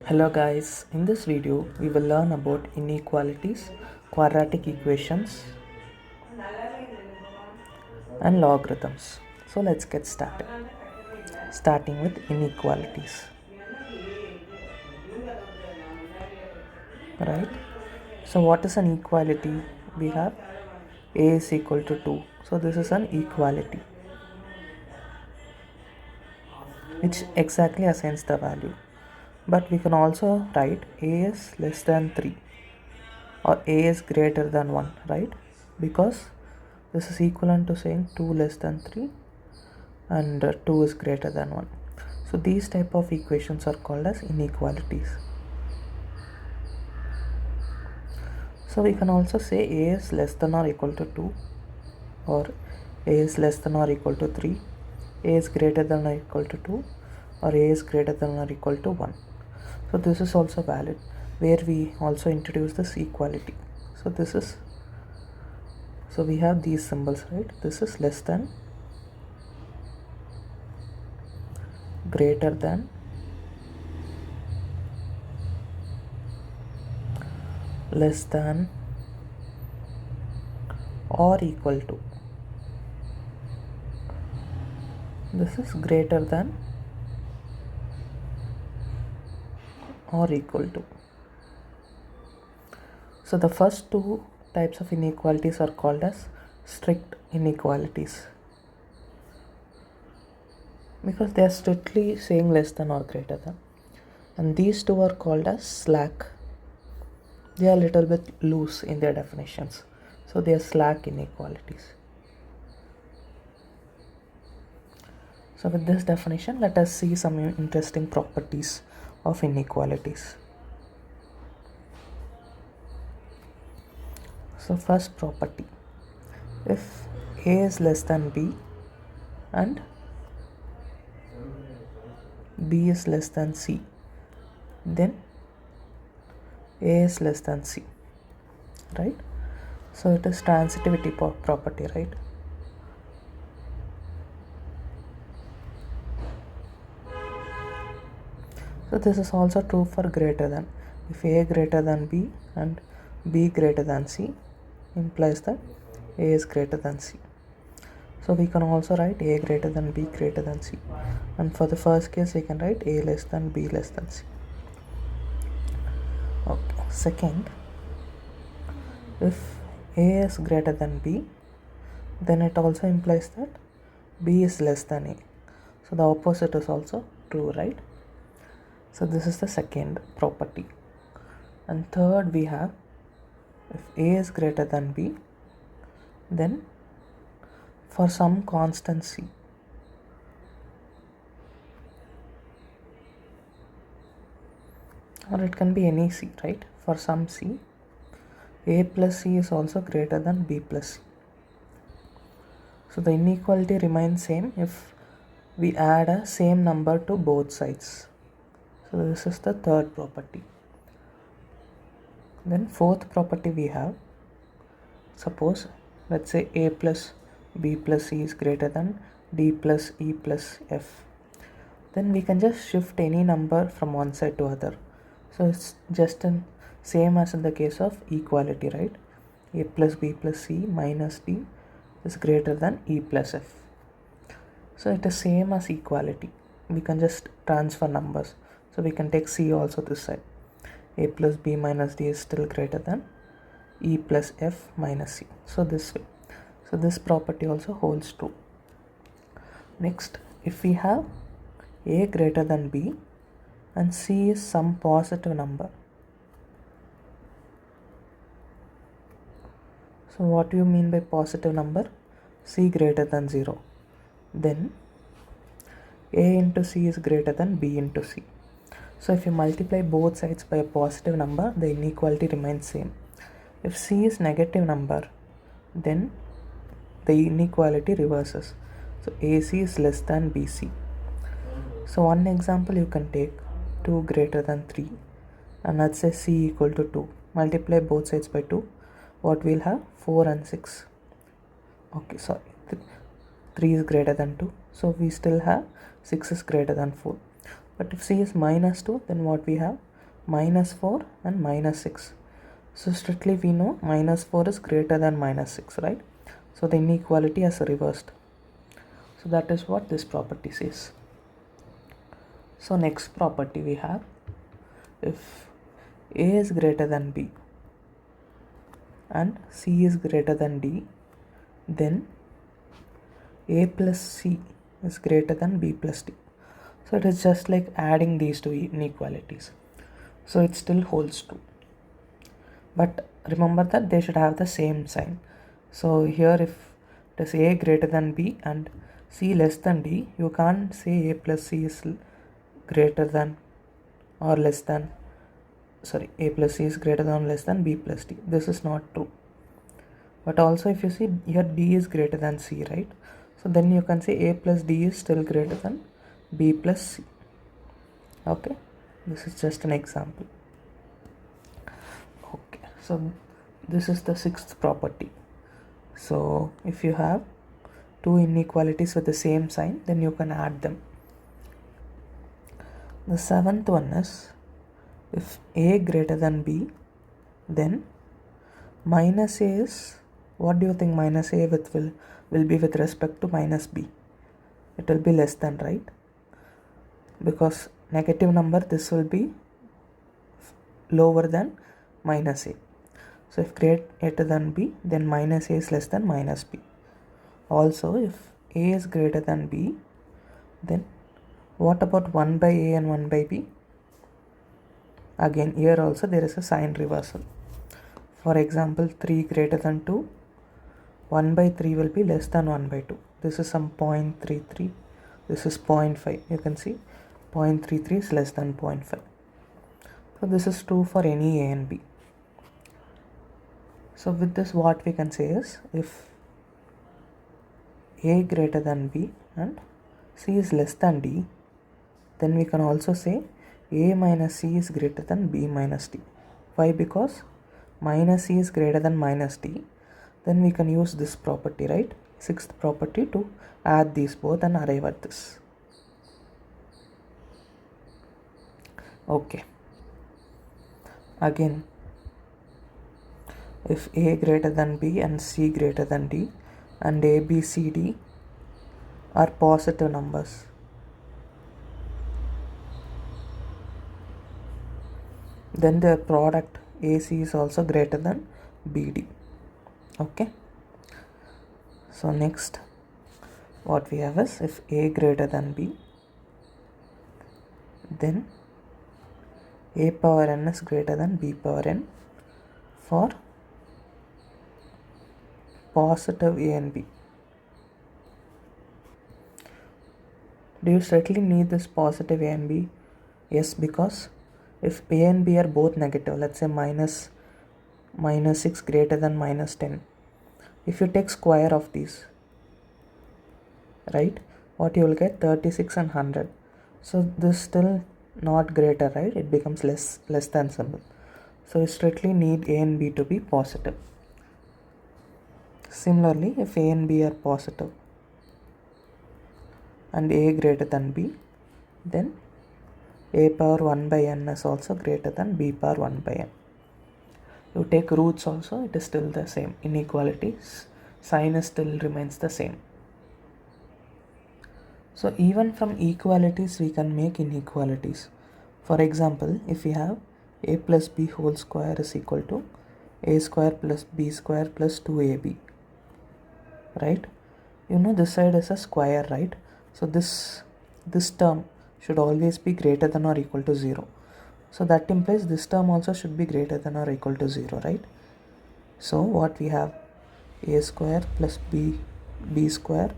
Hello guys, in this video we will learn about inequalities, quadratic equations and logarithms. So let's get started. Starting with inequalities. Right? So what is an equality? We have a is equal to 2. So this is an equality which exactly assigns the value. But we can also write a is less than 3 or a is greater than 1, right? Because this is equivalent to saying 2 less than 3 and 2 is greater than 1. So these type of equations are called as inequalities. So we can also say a is less than or equal to 2 or a is less than or equal to 3, a is greater than or equal to 2 or a is greater than or equal to 1. So this is also valid where we also introduce this equality. So we have these symbols, right? This is less than, greater than, less than, or equal to. This is greater than or equal to. So the first two types of inequalities are called as strict inequalities because they are strictly saying less than or greater than, and these two are called as slack. They are a little bit loose in their definitions, so they are slack inequalities. So with this definition, let us see some interesting properties of inequalities. So first property, if a is less than b and b is less than c, then a is less than c, right? So it is transitivity property, right? So this is also true for greater than. If a greater than b and b greater than c implies that a is greater than c. So we can also write a greater than b greater than c, and for the first case we can write a less than b less than c. Okay. Second, if a is greater than b, then it also implies that b is less than a. So the opposite is also true, right? So this is the second property. And third, we have if a is greater than b, then for some constant c, or it can be any c, right? For some c, a plus c is also greater than b plus c. So the inequality remains same if we add a same number to both sides. So this is the third property. Then fourth property we have, suppose let's say a plus b plus c is greater than d plus e plus f, then we can just shift any number from one side to other. So it's just in same as in the case of equality, right? A plus b plus c minus d is greater than e plus f. So it is same as equality. We can just transfer numbers. So we can take c also this side. A plus b minus d is still greater than e plus f minus c. So this way. So this property also holds true. Next, if we have a greater than b and c is some positive number. So what do you mean by positive number? C greater than 0. Then a into c is greater than b into c. So if you multiply both sides by a positive number, the inequality remains same. If c is negative number, then the inequality reverses. So ac is less than bc. So one example you can take 2 greater than 3, and let's say c equal to 2. Multiply both sides by 2. What we'll have? 4 and 6. Okay, sorry. 3 is greater than 2. So we still have 6 is greater than 4. But if c is minus 2, then what we have? minus 4 and minus 6. So strictly we know minus 4 is greater than minus 6, right? So the inequality has reversed. So that is what this property says. So next property we have, if A is greater than B and C is greater than D, then A plus C is greater than B plus D. So it is just like adding these two inequalities. So it still holds true. But remember that they should have the same sign. So here if it is A greater than B and C less than D, you can't say A plus C is greater than or less than, A plus C is greater than or less than B plus D. This is not true. But also if you see here D is greater than C, right? So then you can say A plus D is still greater than B plus C. Okay, this is just an example. Okay, so this is the sixth property. So if you have two inequalities with the same sign, then you can add them. The seventh one is, if A greater than B, then minus A is, what do you think minus A will be with respect to minus B? It will be less than, right? Because negative number, this will be lower than minus A. So if greater than B, then minus A is less than minus B. Also, if A is greater than B, then what about 1 by A and 1 by B? Again, here also there is a sign reversal. For example, 3 greater than 2, 1 by 3 will be less than 1 by 2. This is some 0.33. This is 0.5. You can see 0.33 is less than 0.5. So this is true for any A and B. So with this, what we can say is, if A greater than B and C is less than D, then we can also say A minus C is greater than B minus D. Why? Because minus C is greater than minus D. Then we can use this property, right? Sixth property, to add these both and arrive at this. Okay. Again, if A greater than B and C greater than D and A, B, C, D are positive numbers, then their product AC is also greater than BD. Okay. So next what we have is, if A greater than B, then A power n is greater than B power n for positive A and B. Do you certainly need this positive A and B? Yes, because if A and B are both negative, let's say minus 6 greater than minus 10, if you take square of these, right, what you will get, 36 and 100. So this still not greater, right? It becomes less than symbol. So you strictly need A and B to be positive. Similarly, if A and B are positive and A greater than B, then A power 1 by n is also greater than B power 1 by n. You take roots also, it is still the same. Inequalities, sign still remains the same. So even from equalities we can make inequalities. For example, if we have A plus B whole square is equal to A square plus B square plus 2AB, right? You know this side is a square, right? So this term should always be greater than or equal to 0. So that implies this term also should be greater than or equal to 0, right? So what we have, A square plus B square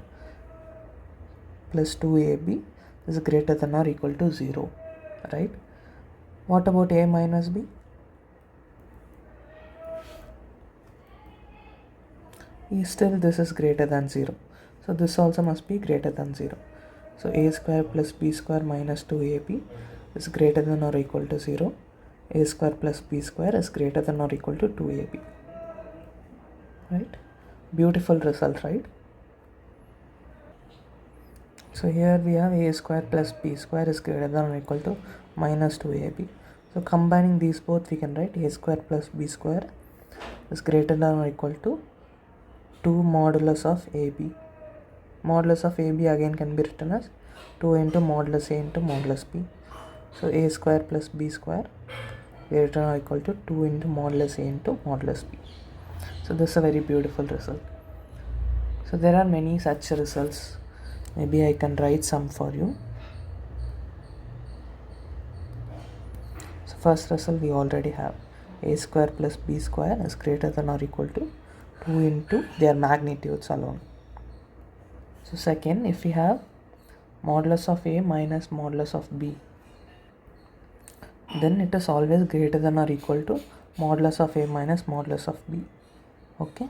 plus 2AB is greater than or equal to 0, right? What about A minus B? Still this is greater than 0. So this also must be greater than 0. So A square plus B square minus 2AB is greater than or equal to 0. A square plus B square is greater than or equal to 2AB. Right? Beautiful result, right? So here we have A square plus B square is greater than or equal to minus 2AB. So combining these both, we can write a square plus b square is greater than or equal to 2 modulus of ab. Modulus of ab again can be written as 2 into modulus a into modulus b. So a square plus b square greater than or equal to 2 into modulus a into modulus b. So this is a very beautiful result. So there are many such results. Maybe I can write some for you. So first result we already have. A square plus b square is greater than or equal to 2 into their magnitudes alone. So second, if we have modulus of a minus modulus of b, then it is always greater than or equal to modulus of a minus modulus of b. Okay.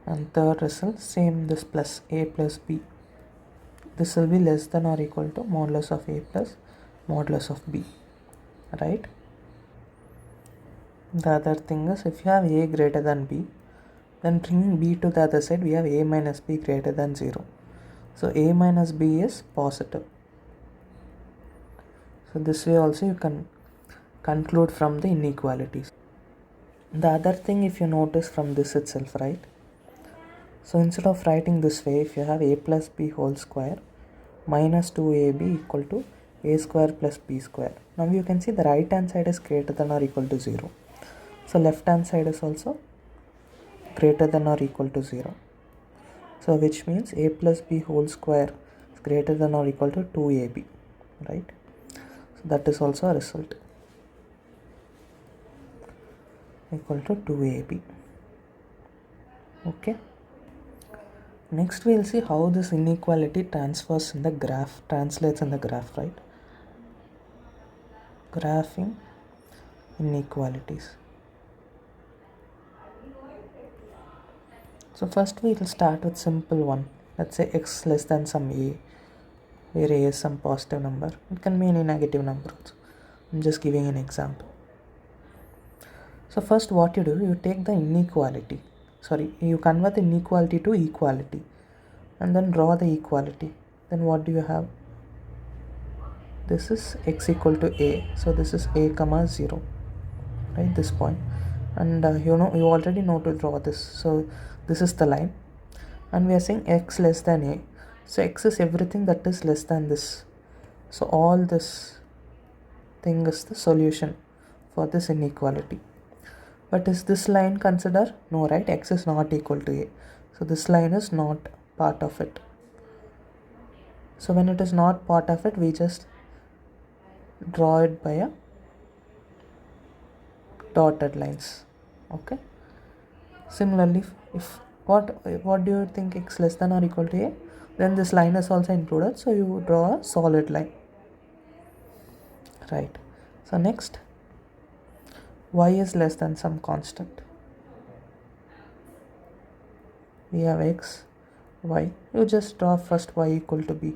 And third result, same, this plus a plus b. This will be less than or equal to modulus of a plus modulus of b. Right? The other thing is, if you have a greater than b, then bringing b to the other side, we have a minus b greater than 0. So a minus b is positive. So this way also you can conclude from the inequalities. The other thing, if you notice from this itself, right? So instead of writing this way, if you have a plus b whole square minus 2ab equal to a square plus b square. Now you can see the right hand side is greater than or equal to 0. So left hand side is also greater than or equal to 0. So which means a plus b whole square is greater than or equal to 2ab. Right? So that is also a result. Equal to 2ab. Okay. Next we will see how this inequality translates in the graph, right? Graphing inequalities. So first we will start with simple one. Let's say x less than some a, where a is some positive number. It can be any negative number also. I'm just giving an example. So first what you do, you take the inequality. You convert the inequality to equality and then draw the equality. Then what do you have? This is x equal to a. So this is a comma 0. Right, this point. And you already know to draw this. So this is the line. And we are saying x less than a. So x is everything that is less than this. So all this thing is the solution for this inequality. But is this line considered? No, right? X is not equal to a. So this line is not part of it. So when it is not part of it, we just draw it by a dotted lines. Okay. Similarly, if what do you think, x less than or equal to a? Then this line is also included. So you draw a solid line. Right. So next, y is less than some constant. We have x, y. You just draw first y equal to b.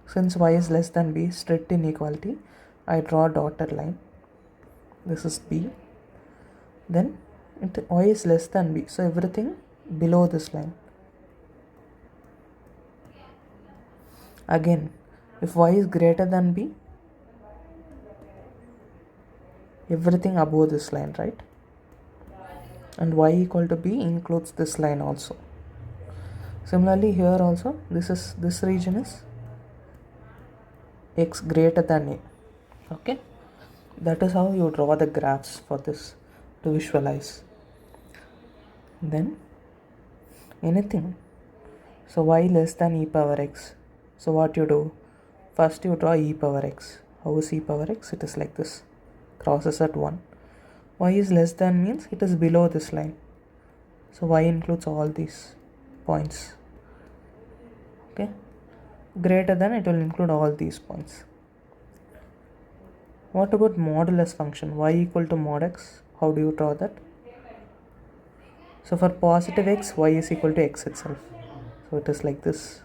Since y is less than b, strict inequality, I draw a dotted line. This is b. Then y is less than b. So everything below this line. Again, if y is greater than b, everything above this line, right? And y equal to b includes this line also. Similarly here also, this region is x greater than a. Okay, that is how you draw the graphs for this to visualize. Then anything, so y less than e power x. So what you do, first you draw e power x. How is e power x? It is like this, crosses at 1. Y is less than means it is below this line. So y includes all these points. Okay, greater than, it will include all these points. What about modulus function? Y equal to mod x. How do you draw that? So for positive x, y is equal to x itself. So it is like this.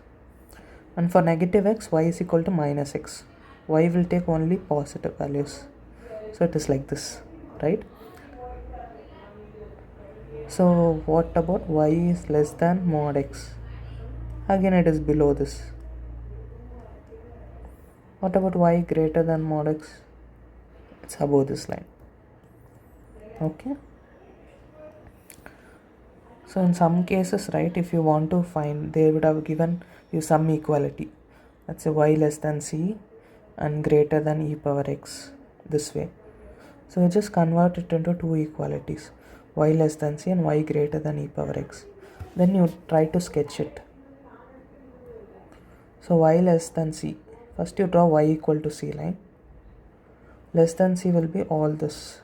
And for negative x, y is equal to minus x. Y will take only positive values. So it is like this, right? So what about y is less than mod x? Again it is below this. What about y greater than mod x? it's above this line. Okay, so in some cases, right, if you want to find, they would have given you some equality. Let's say y less than c and greater than e power x, this way. So you just convert it into two equalities, y less than c and y greater than e power x. Then you try to sketch it. So y less than c, first you draw y equal to c line. Less than c will be all this.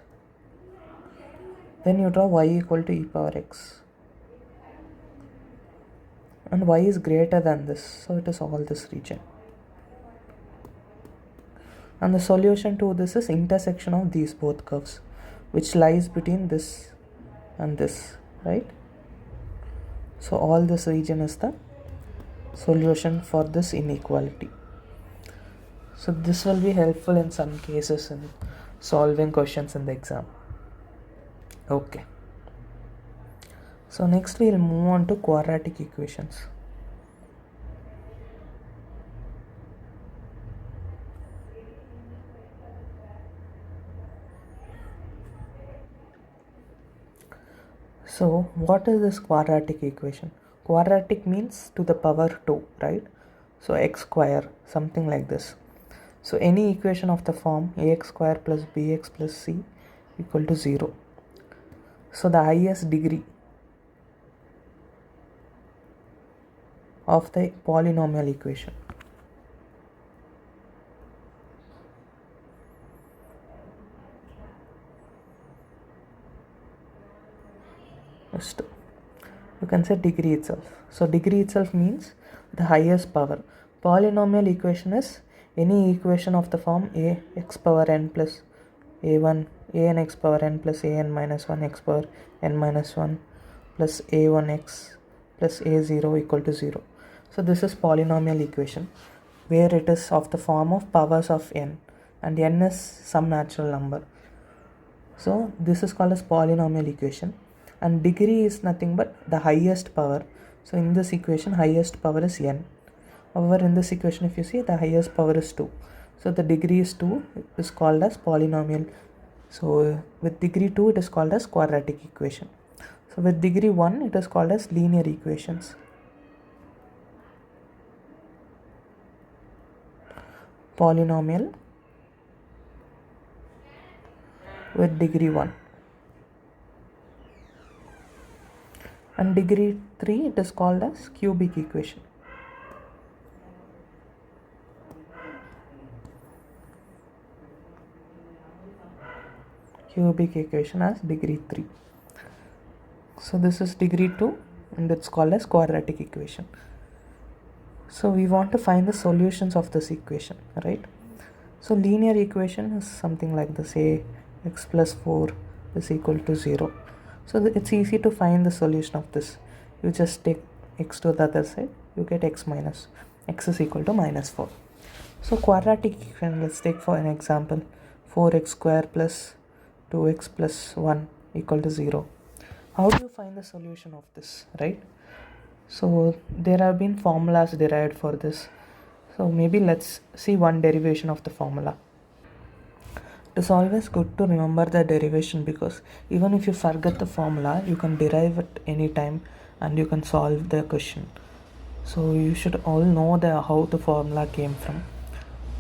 Then you draw y equal to e power x. And y is greater than this, so it is all this region. And the solution to this is intersection of these both curves, which lies between this and this, right? So all this region is the solution for this inequality. So this will be helpful in some cases in solving questions in the exam. Okay. So next we will move on to quadratic equations. So what is this quadratic equation? Quadratic means to the power 2, right? So x square, something like this. So any equation of the form ax square plus bx plus c equal to 0. So the highest degree of the polynomial equation. Just you can say degree itself. So degree itself means the highest power. Polynomial equation is any equation of the form a x power n plus a1 a n x power n plus a n minus 1 x power n minus 1 plus a1 x plus a0 equal to 0. So this is polynomial equation where it is of the form of powers of n, and n is some natural number. So this is called as polynomial equation, and degree is nothing but the highest power. So in this equation highest power is n. However, in this equation if you see, the highest power is 2. So the degree is 2, is called as polynomial. So with degree 2 it is called as quadratic equation. So with degree 1 it is called as linear equations. Polynomial with degree 1. And degree 3 it is called as cubic equation. Cubic equation as degree 3. So this is degree 2 and it's called as quadratic equation. So we want to find the solutions of this equation, right? So linear equation is something like this: a x plus 4 is equal to 0. So it's easy to find the solution of this. You just take x to the other side, you get x minus x is equal to minus 4. So quadratic equation, let's take for an example 4x square plus 2x plus 1 equal to 0. How do you find the solution of this, right? So there have been formulas derived for this. So maybe let's see one derivation of the formula. It is always good to remember the derivation, because even if you forget the formula, you can derive it anytime and you can solve the question. So you should all know how the formula came from.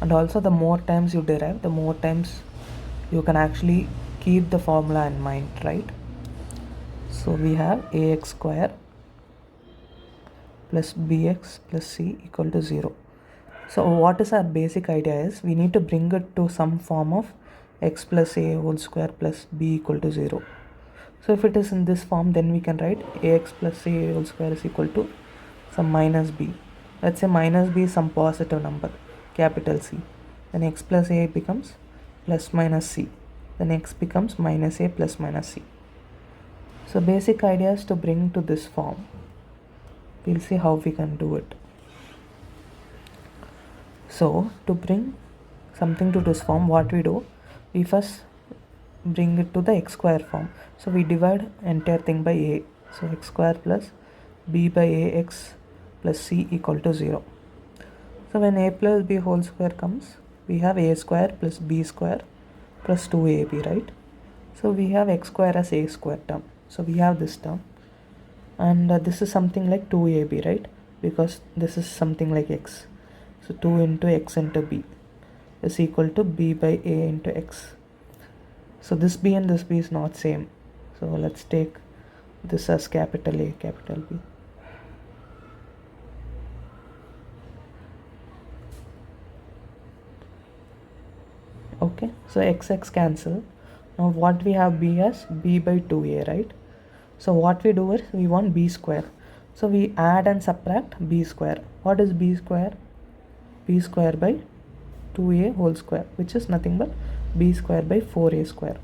And also the more times you derive, the more times you can actually keep the formula in mind, right? So we have ax square plus bx plus c equal to 0. So what is our basic idea is we need to bring it to some form of x plus a whole square plus b equal to 0. So if it is in this form, then we can write ax plus a whole square is equal to some minus b. Let's say minus b is some positive number, capital C. Then x plus a becomes plus minus c. Then x becomes minus a plus minus c. So basic idea is to bring to this form. We'll see how we can do it. So to bring something to this form, what we do, we first bring it to the x square form. So we divide entire thing by a. So x square plus b by ax plus c equal to 0. So when a plus b whole square comes, we have a square plus b square plus 2ab, right? So we have x square as a square term. So we have this term, and this is something like 2ab, right? Because this is something like x. So 2 into x into b is equal to b by a into x. So this b and this b is not same. So let's take this as capital A, capital B. Okay, so x cancel. Now what we have b as b by 2a, right? So what we do is we want b square. So we add and subtract b square. What is b square? B square by 2a whole square, which is nothing but b square by 4a square.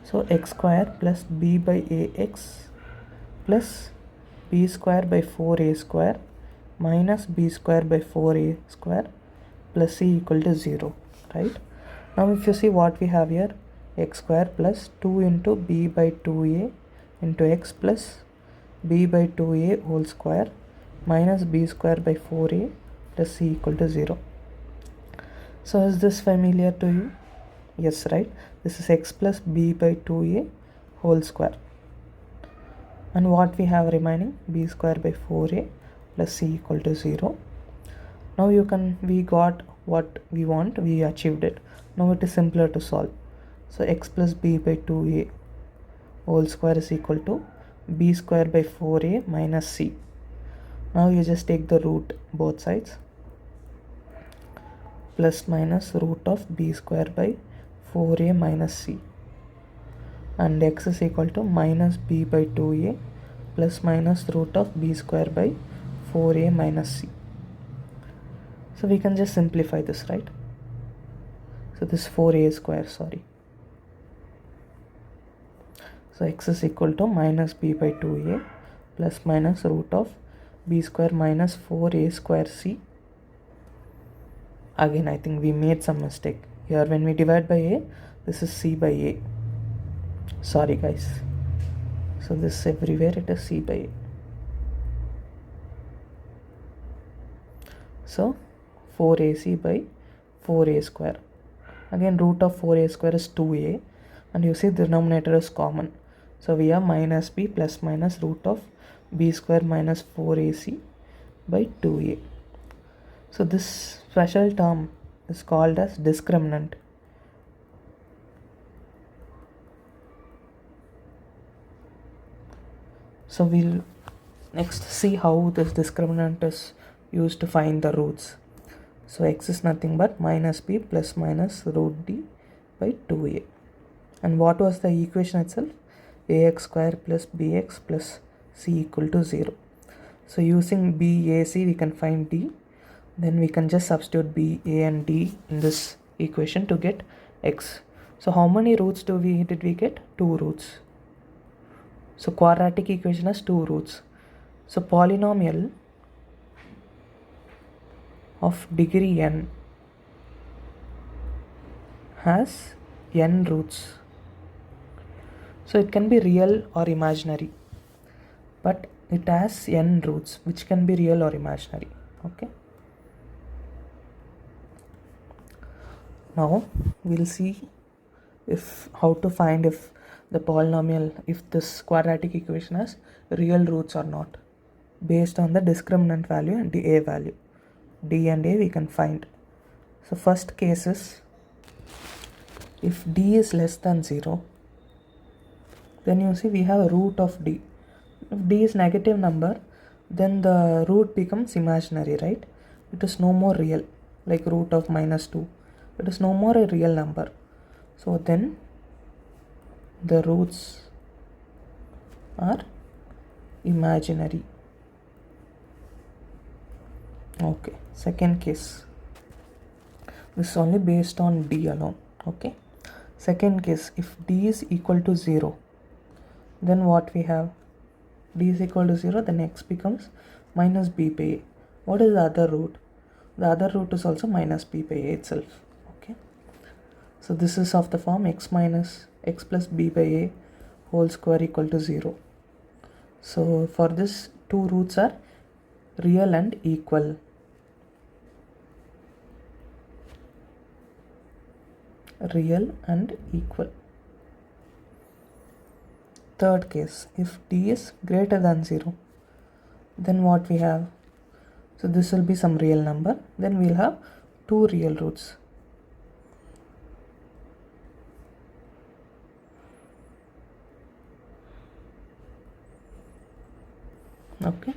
So x square plus b by ax plus b square by 4a square minus b square by 4a square plus c equal to 0, right? Now if you see what we have here, x square plus 2 into b by 2a into x plus b by 2a whole square minus b square by 4a plus c equal to 0. So is this familiar to you? Yes, right? This is x plus b by 2a whole square. And what we have remaining? B square by 4a plus c equal to 0. Now we got what we want, we achieved it. Now it is simpler to solve. So x plus b by 2a whole square is equal to b square by 4a minus c. Now you just take the root both sides. Plus minus root of b square by 4a minus c. And x is equal to minus b by 2a plus minus root of b square by 4a minus c. So we can just simplify this, right? So this 4a square, sorry. So x is equal to minus b by 2a plus minus root of b square minus 4a square c. Again, I think we made some mistake. Here when we divide by a, this is c by a. Sorry guys. So this everywhere it is c by a. So 4ac by 4a square. Again root of 4a square is 2a, and you see the denominator is common. So we have minus b plus minus root of b square minus 4ac by 2a. So this special term is called as discriminant. So we'll next see how this discriminant is used to find the roots. So x is nothing but minus b plus minus root d by 2a. And what was the equation itself? Ax square plus bx plus c equal to 0. So using bac we can find d. Then we can just substitute b, a and d in this equation to get x. So how many roots did we get? 2 roots. So quadratic equation has 2 roots. So polynomial of degree n has n roots. So it can be real or imaginary, but it has n roots which can be real or imaginary. Okay. Now we'll see how to find if the polynomial, if this quadratic equation has real roots or not, based on the discriminant value and the a value. D and a we can find. So first case is if d is less than 0, then you see we have a root of d. If d is negative number, then the root becomes imaginary, right? It is no more real, like root of minus 2. It is no more a real number. So then the roots are imaginary. Okay, second case. This is only based on d alone. Okay. Second case, if d is equal to 0, then what we have? D is equal to 0, then x becomes minus b by a. What is the other root? The other root is also minus b by a itself. Okay. So this is of the form x plus b by a whole square equal to 0. So for this, 2 roots are real and equal. real and equal. Third case, if d is greater than 0, then what we have? So this will be some real number, then we'll have two real roots. Okay,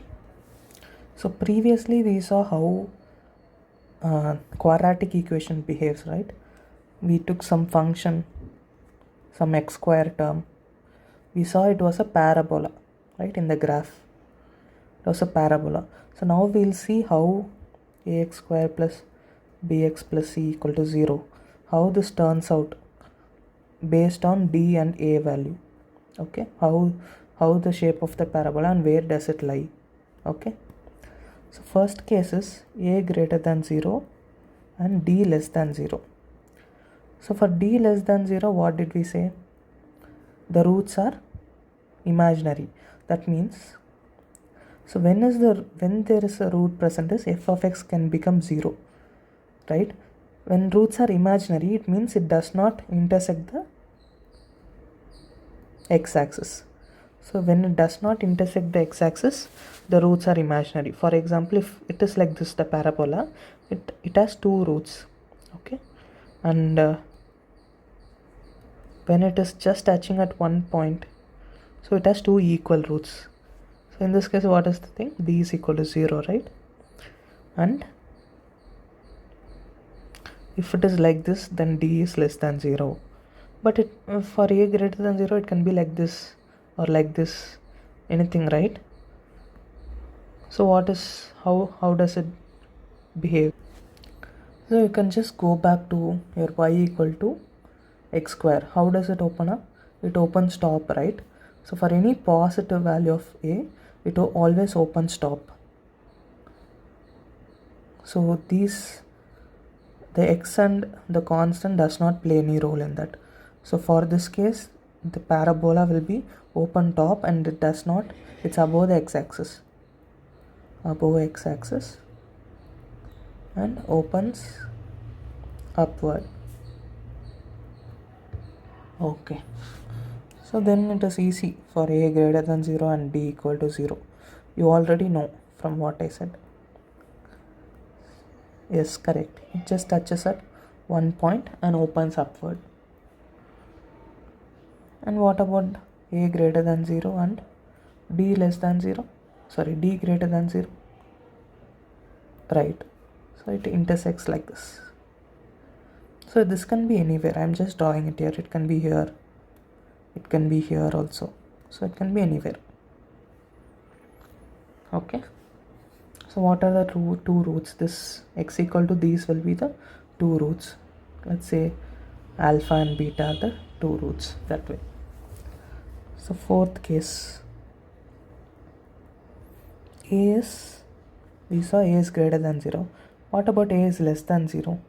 so previously we saw how quadratic equation behaves, right? We took some function, some x square term. We saw it was a parabola, right? In the graph, it was a parabola. So now we'll see how ax square plus bx plus c equal to 0, how this turns out based on d and a value. Okay, how the shape of the parabola and where does it lie. Okay, so first case is a greater than 0 and d less than 0. So for d less than 0, what did we say? The roots are imaginary. That means, so when there is a root present is f of x can become 0, right? When roots are imaginary, it means it does not intersect the x-axis. So when it does not intersect the x-axis, the roots are imaginary. For example, if it is like this, the parabola, it has two roots. Okay, and when it is just touching at one point, so it has two equal roots. So in this case, what is the thing? D is equal to 0, right? And if it is like this, then D is less than 0. But it for a greater than 0, it can be like this or like this, anything, right? So how does it behave? So you can just go back to your y equal to x square. How does it open up? It opens top, right? So for any positive value of a, it will always opens top. So the x and the constant does not play any role in that. So for this case, the parabola will be open top and it's above the x-axis. Above x-axis and opens upward. Okay. So then it is easy for a greater than 0 and d equal to 0. You already know from what I said. Yes, correct. It just touches at one point and opens upward. And what about a greater than 0 and d less than 0? Sorry, d greater than 0. Right. So it intersects like this. So this can be anywhere. I'm just drawing it here. It can be here. It can be here also. So it can be anywhere. Okay. So what are the two roots? This x equal to these will be the two roots. Let's say alpha and beta are the two roots that way. So fourth case, we saw a is greater than 0. What about a is less than 0?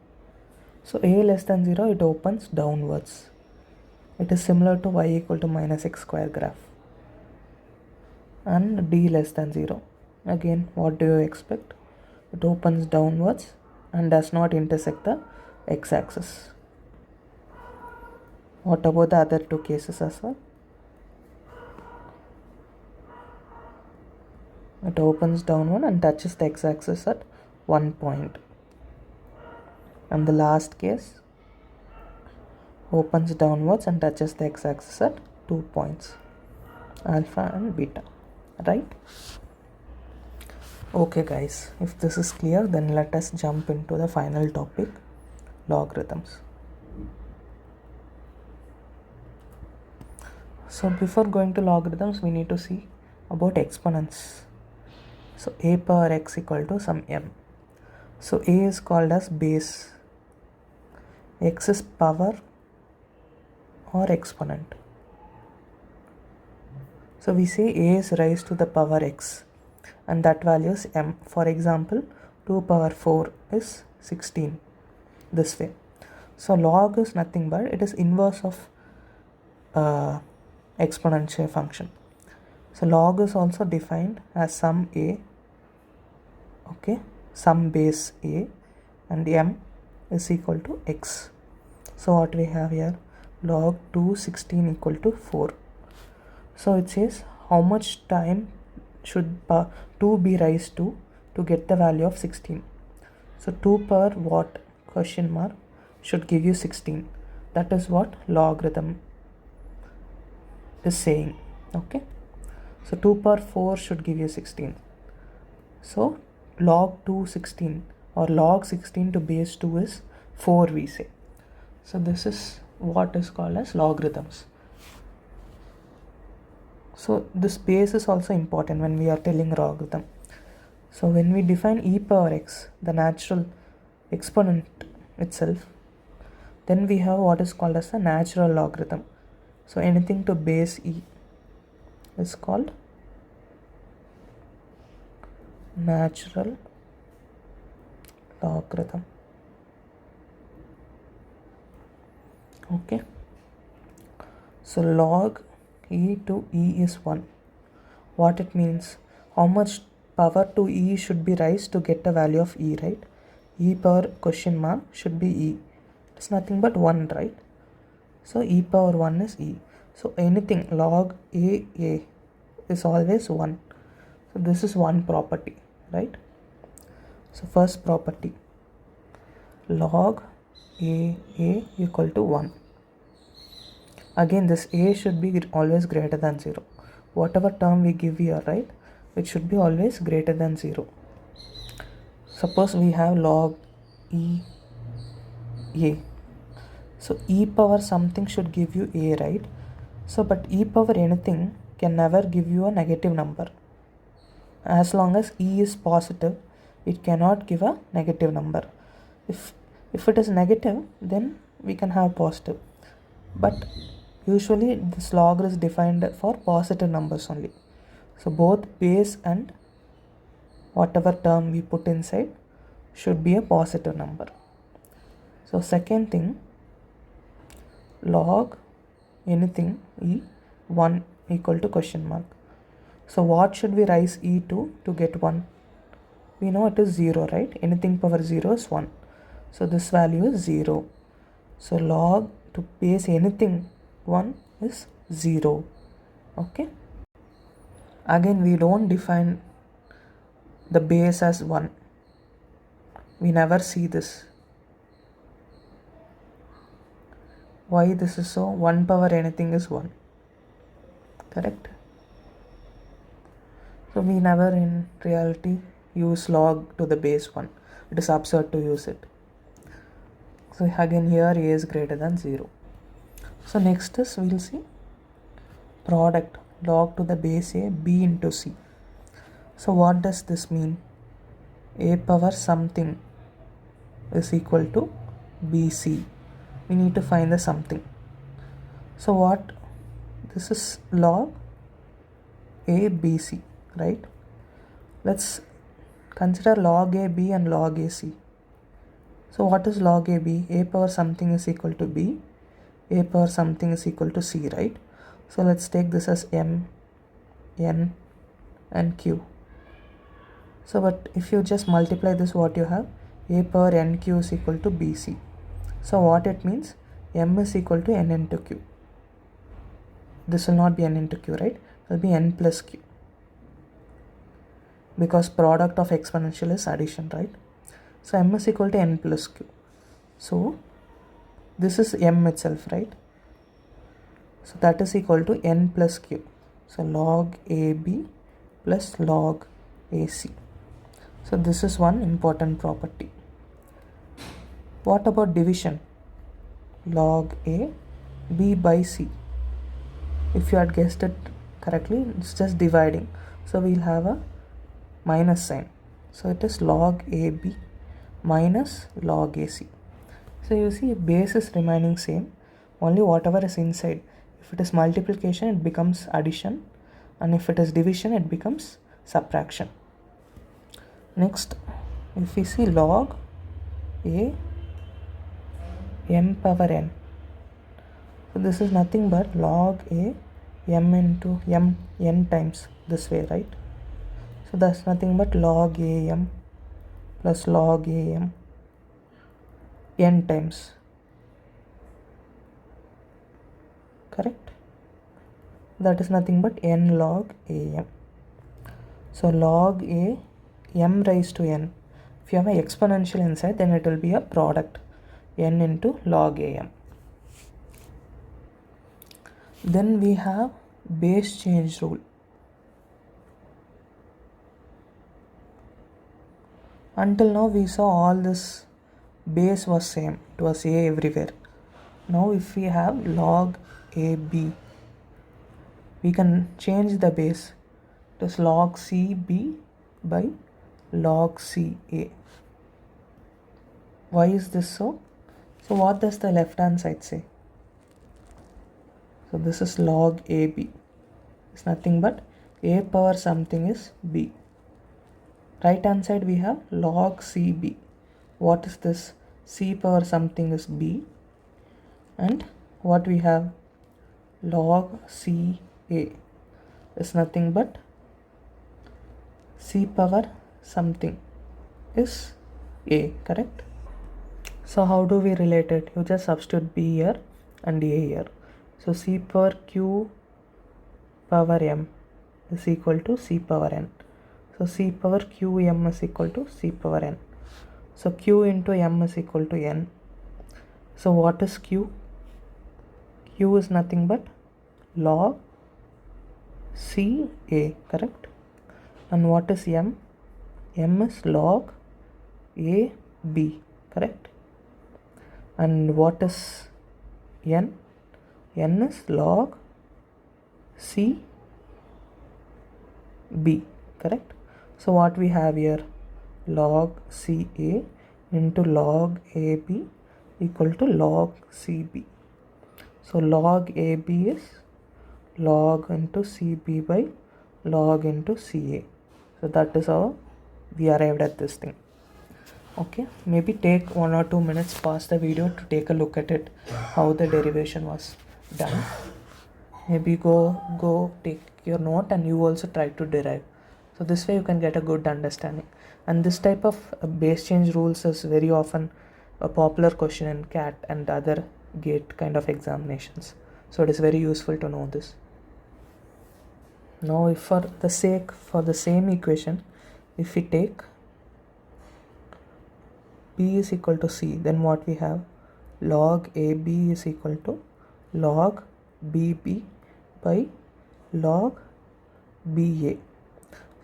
So a less than 0, it opens downwards. It is similar to y equal to minus x square graph. And d less than 0. Again, what do you expect? It opens downwards and does not intersect the x-axis. What about the other two cases as well? It opens downward and touches the x-axis at one point. And the last case opens downwards and touches the x-axis at 2 points, alpha and beta, right? Okay guys, if this is clear, then let us jump into the final topic, logarithms. So before going to logarithms, we need to see about exponents. So a power x equal to some m. So a is called as base, x is power or exponent. So we say a is raised to the power x and that value is m. For example, 2 power 4 is 16, this way. So log is nothing but it is inverse of exponential function. So log is also defined as sum a, okay, sum base a, and m is equal to x. So what we have here, log 216 equal to 4. So it says how much time should 2 be raised to get the value of 16. So 2 power what question mark should give you 16. That is what logarithm is saying. Okay, so 2 power 4 should give you 16. So log 216 or log 16 to base 2 is 4, we say. So this is what is called as logarithms. So this base is also important when we are telling logarithm. So when we define e power x, the natural exponent itself, then we have what is called as a natural logarithm. So anything to base e is called natural logarithm. Okay, so log e to e is 1. What it means, how much power to e should be raised to get a value of e, right? E power question mark should be e. It's nothing but 1, right? So e power 1 is e. So anything log a is always 1. So this is one property, right? So first property, log a equal to 1. Again, this a should be always greater than 0. Whatever term we give here, right, it should be always greater than 0. Suppose we have log e a. So e power something should give you a, right? So but e power anything can never give you a negative number. As long as e is positive, it cannot give a negative number. If it is negative, then we can have positive. But usually this log is defined for positive numbers only. So both base and whatever term we put inside should be a positive number. So second thing, log anything e 1 equal to question mark. So what should we raise e to get 1? We know it is 0, right? Anything power 0 is 1. So this value is 0. So log to base anything 1 is 0. Okay. Again, we don't define the base as 1. We never see this. Why this is so? 1 power anything is 1. Correct? So we never in reality use log to the base 1. It is absurd to use it. So again here a is greater than 0. So next is we will see product log to the base a b into c. So what does this mean? A power something is equal to bc. We need to find the something. So what? This is log a bc, right? Let's consider log a b and log a c. So what is log a b? A power something is equal to b, a power something is equal to c, right? So let's take this as m, n and q. So but if you just multiply this, what you have? A power nq is equal to bc. So what it means? M is equal to n into q. This will not be n into q, right? It will be n plus q. Because product of exponential is addition, right? So m is equal to n plus q. So this is m itself, right? So that is equal to n plus q. So log ab plus log ac. So this is one important property. What about division? Log a b by c. If you had guessed it correctly, it's just dividing. So we'll have a minus sign. So it is log ab minus log ac. So you see base is remaining same. Only whatever is inside. If it is multiplication, it becomes addition. And if it is division, it becomes subtraction. Next, if we see log a m power n. So this is nothing but log a m into m n times this way, right? So that's nothing but log a m plus log a m n times. correct? That is nothing but n log am. So log a, m raised to n. If you have an exponential inside, then it will be a product, n into log am. Then we have base change rule. Until now we saw all this base was same, it was a everywhere. Now if we have log ab, we can change the base. It is log cb by log ca. Why is this so? So what does the left hand side say? So this is log ab. It's nothing but a power something is b. Right hand side we have log cb. What is this? C power something is b. And what we have? Log ca is nothing but c power something is a, correct? So how do we relate it? You just substitute b here and a here. So c power q power m is equal to c power n. So c power qm is equal to c power n. So q into m is equal to n. So what is q? Q is nothing but log ca, correct? And what is m? M is log a b, correct? And what is n? N is log c b, correct? So what we have here? Log ca into log ab equal to log cb. So log ab is log into cb by log into ca. So that is how we arrived at this thing. Okay, maybe take 1 or 2 minutes, pause the video to take a look at it, how the derivation was done. Maybe go take your note and you also try to derive. So this way you can get a good understanding. And this type of base change rules is very often a popular question in CAT and other GATE kind of examinations. So it is very useful to know this. Now if for the same equation, if we take b is equal to c, then what we have? Log ab is equal to log bb by log ba.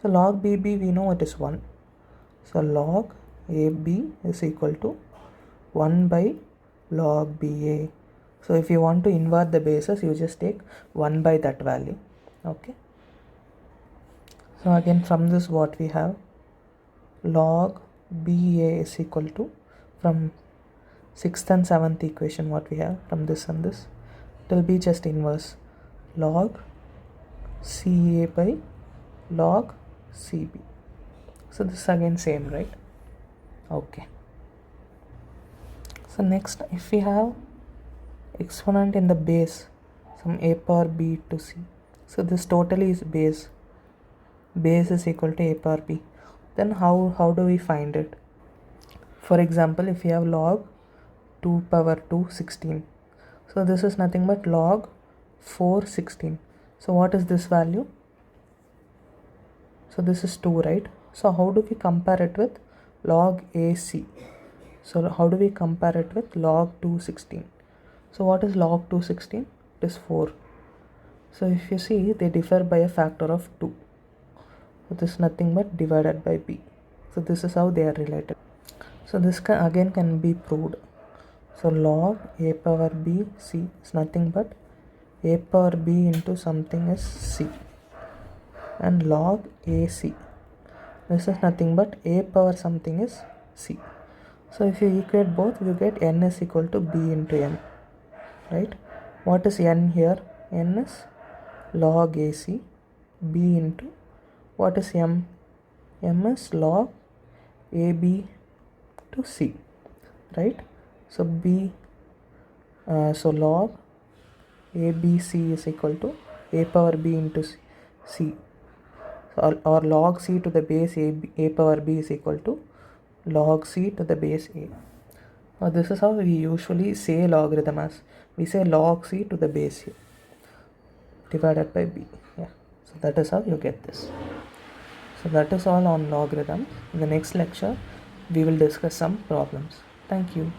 So log bb we know it is 1. So log ab is equal to 1 by log ba. So if you want to invert the bases, you just take 1 by that value. Okay. So again from this what we have? Log ba is equal to, from 6th and 7th equation what we have, from this and this, it will be just inverse, log ca by log cb. So this is again same, right? Okay. So next, if we have exponent in the base, some a power b to c, so this totally is base is equal to a power b. Then how do we find it? For example, if we have log 2 power 2 16, so this is nothing but log 4 16. So what is this value? So this is 2, right? So how do we compare it with log ac? So how do we compare it with log 2 16? So what is log 2 16? It is 4. So if you see, they differ by a factor of 2. So this is nothing but divided by b. So this is how they are related. So this can be proved. So log a power b c is nothing but a power b into something is c, and log ac, this is nothing but a power something is c. So if you equate both, you get n is equal to b into m, right? What is n here? N is log ac, b into, what is m? M is log ab to c, right? So so log abc is equal to a power b into c, or log c to the base a power b is equal to log c to the base a. Now this is how we usually say logarithm as. We say log c to the base a. divided by b. Yeah, so that is how you get this. So that is all on logarithm. In the next lecture we will discuss some problems. Thank you.